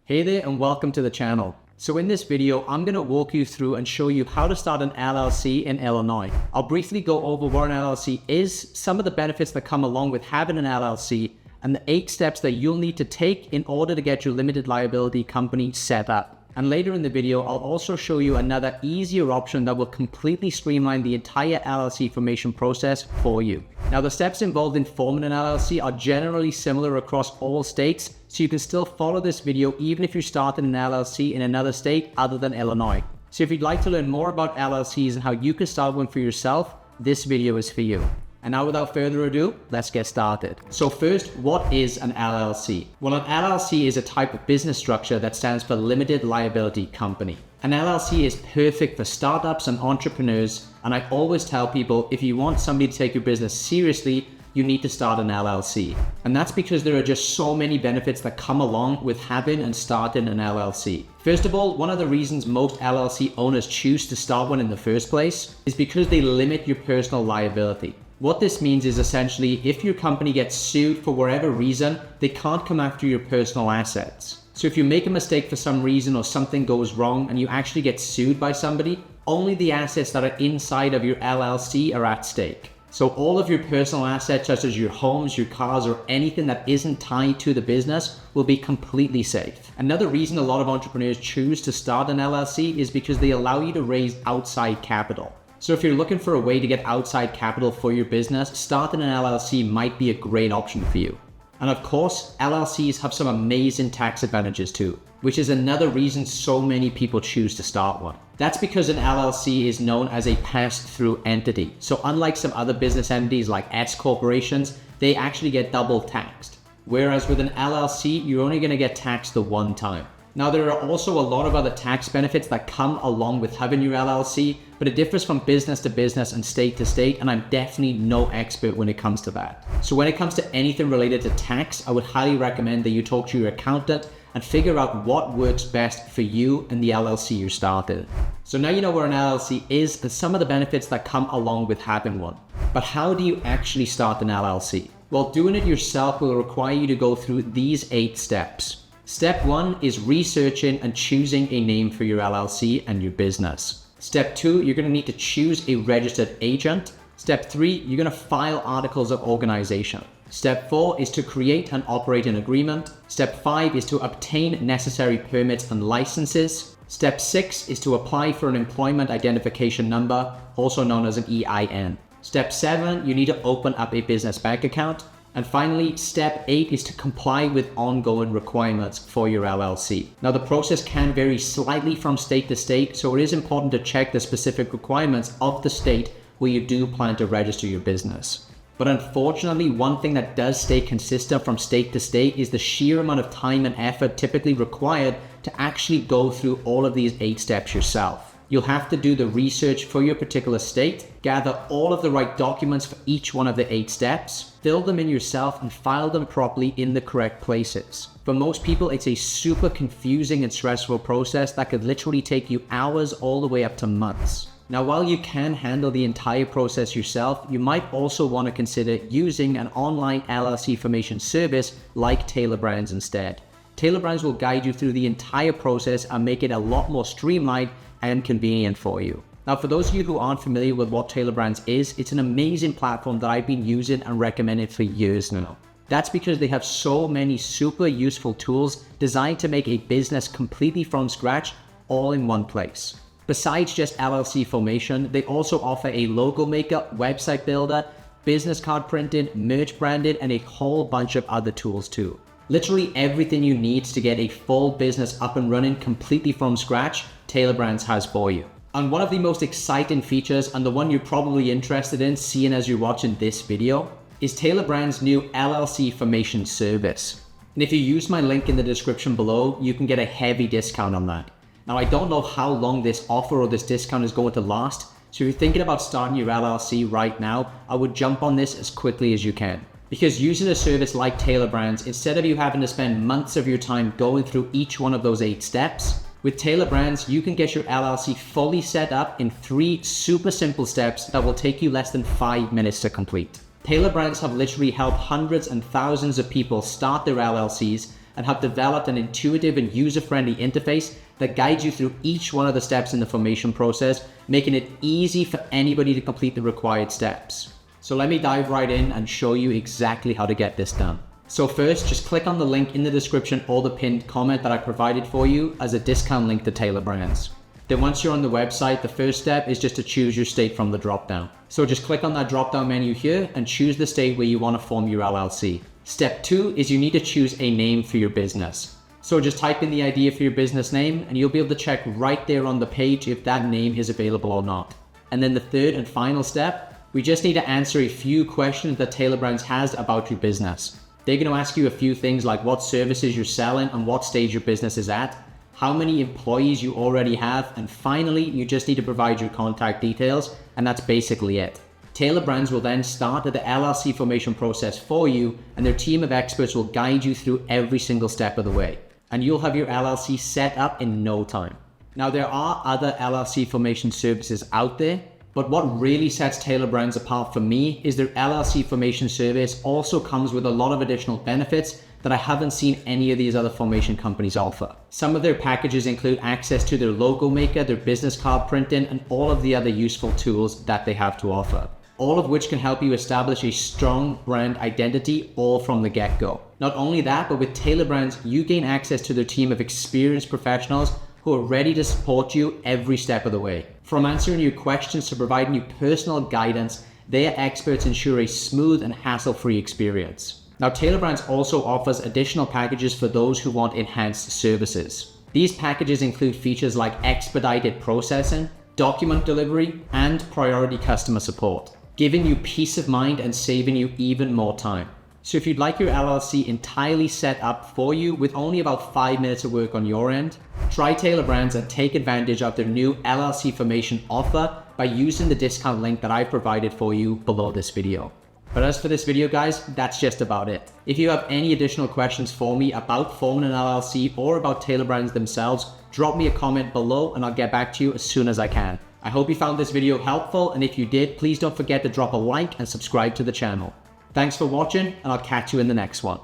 Hey there and welcome to the channel. So in this video, I'm going to walk you through and show you how to start an LLC in Illinois. I'll briefly go over what an LLC is, some of the benefits that come along with having an LLC, and the 8 steps that you'll need to take in order to get your limited liability company set up. And later in the video, I'll also show you another easier option that will completely streamline the entire LLC formation process for you. Now, the steps involved in forming an LLC are generally similar across all states, so you can still follow this video even if you're starting an LLC in another state other than Illinois. So if you'd like to learn more about LLCs and how you can start one for yourself, this video is for you. And now without further ado, let's get started. So first, what is an LLC? Well, an LLC is a type of business structure that stands for limited liability company. An LLC is perfect for startups and entrepreneurs, and I always tell people if you want somebody to take your business seriously, you need to start an LLC. And that's because there are just so many benefits that come along with having and starting an LLC. First of all, one of the reasons most LLC owners choose to start one in the first place is because they limit your personal liability. What this means is essentially if your company gets sued for whatever reason, they can't come after your personal assets. So if you make a mistake for some reason or something goes wrong and you actually get sued by somebody, only the assets that are inside of your LLC are at stake. So all of your personal assets such as your homes, your cars, or anything that isn't tied to the business will be completely safe. Another reason a lot of entrepreneurs choose to start an LLC is because they allow you to raise outside capital. So if you're looking for a way to get outside capital for your business, starting an LLC might be a great option for you. And of course, LLCs have some amazing tax advantages too, which is another reason so many people choose to start one. That's because an LLC is known as a pass-through entity. So unlike some other business entities like S corporations, they actually get double taxed. Whereas with an LLC, you're only going to get taxed the one time. Now, there are also a lot of other tax benefits that come along with having your LLC, but it differs from business to business and state to state, and I'm definitely no expert when it comes to that. So when it comes to anything related to tax, I would highly recommend that you talk to your accountant and figure out what works best for you and the LLC you started. So now you know where an LLC is and some of the benefits that come along with having one. But how do you actually start an LLC? Well, doing it yourself will require you to go through these 8 steps. Step 1 is researching and choosing a name for your LLC and your business. Step 2, you're going to need to choose a registered agent. Step 3, you're going to file articles of organization. Step 4 is to create and operate an agreement. Step 5 is to obtain necessary permits and licenses. Step 6 is to apply for an employment identification number, also known as an EIN. Step 7, you need to open up a business bank account. And finally, step 8 is to comply with ongoing requirements for your LLC. Now, the process can vary slightly from state to state, so it is important to check the specific requirements of the state where you do plan to register your business. But unfortunately, one thing that does stay consistent from state to state is the sheer amount of time and effort typically required to actually go through all of these 8 steps yourself. You'll have to do the research for your particular state, gather all of the right documents for each one of the 8 steps, fill them in yourself, and file them properly in the correct places. For most people, it's a super confusing and stressful process that could literally take you hours all the way up to months. Now, while you can handle the entire process yourself, you might also want to consider using an online LLC formation service like Tailor Brands instead. Tailor Brands will guide you through the entire process and make it a lot more streamlined and convenient for you. Now, for those of you who aren't familiar with what Tailor Brands is, it's an amazing platform that I've been using and recommending for years now. That's because they have so many super useful tools designed to make a business completely from scratch, all in one place. Besides just LLC formation, they also offer a logo maker, website builder, business card printing, merch branding, and a whole bunch of other tools too. Literally everything you need to get a full business up and running completely from scratch, Tailor Brands has for you. And one of the most exciting features, and the one you're probably interested in seeing as you're watching this video, is Tailor Brands' new LLC formation service. And if you use my link in the description below, you can get a heavy discount on that. Now, I don't know how long this offer or this discount is going to last, so if you're thinking about starting your LLC right now, I would jump on this as quickly as you can. Because using a service like Tailor Brands, instead of you having to spend months of your time going through each one of those 8 steps, with Tailor Brands, you can get your LLC fully set up in 3 super simple steps that will take you less than 5 minutes to complete. Tailor Brands have literally helped hundreds and thousands of people start their LLCs, and have developed an intuitive and user-friendly interface that guides you through each one of the steps in the formation process, making it easy for anybody to complete the required steps. So let me dive right in and show you exactly how to get this done. So first, just click on the link in the description or the pinned comment that I provided for you as a discount link to Tailor Brands. Then once you're on the website, the first step is just to choose your state from the drop-down. So just click on that drop-down menu here and choose the state where you want to form your LLC. Step 2 is you need to choose a name for your business. So just type in the idea for your business name and you'll be able to check right there on the page if that name is available or not. And then the third and final step, we just need to answer a few questions that Tailor Brands has about your business. They're going to ask you a few things like what services you're selling and what stage your business is at, how many employees you already have, and finally, you just need to provide your contact details, and that's basically it. Tailor Brands will then start the LLC formation process for you, and their team of experts will guide you through every single step of the way, and you'll have your LLC set up in no time. Now, there are other LLC formation services out there, but what really sets Tailor Brands apart for me is their LLC formation service also comes with a lot of additional benefits that I haven't seen any of these other formation companies offer. Some of their packages include access to their logo maker, their business card printing, and all of the other useful tools that they have to offer, all of which can help you establish a strong brand identity all from the get-go. Not only that, but with Tailor Brands, you gain access to their team of experienced professionals who are ready to support you every step of the way. From answering your questions to providing you personal guidance, their experts ensure a smooth and hassle-free experience. Now, Tailor Brands also offers additional packages for those who want enhanced services. These packages include features like expedited processing, document delivery, and priority customer support, giving you peace of mind and saving you even more time. So if you'd like your LLC entirely set up for you with only about 5 minutes of work on your end, try Tailor Brands and take advantage of their new LLC formation offer by using the discount link that I provided for you below this video. But as for this video, guys, that's just about it. If you have any additional questions for me about forming an LLC or about Tailor Brands themselves, drop me a comment below and I'll get back to you as soon as I can. I hope you found this video helpful, and if you did, please don't forget to drop a like and subscribe to the channel. Thanks for watching, and I'll catch you in the next one.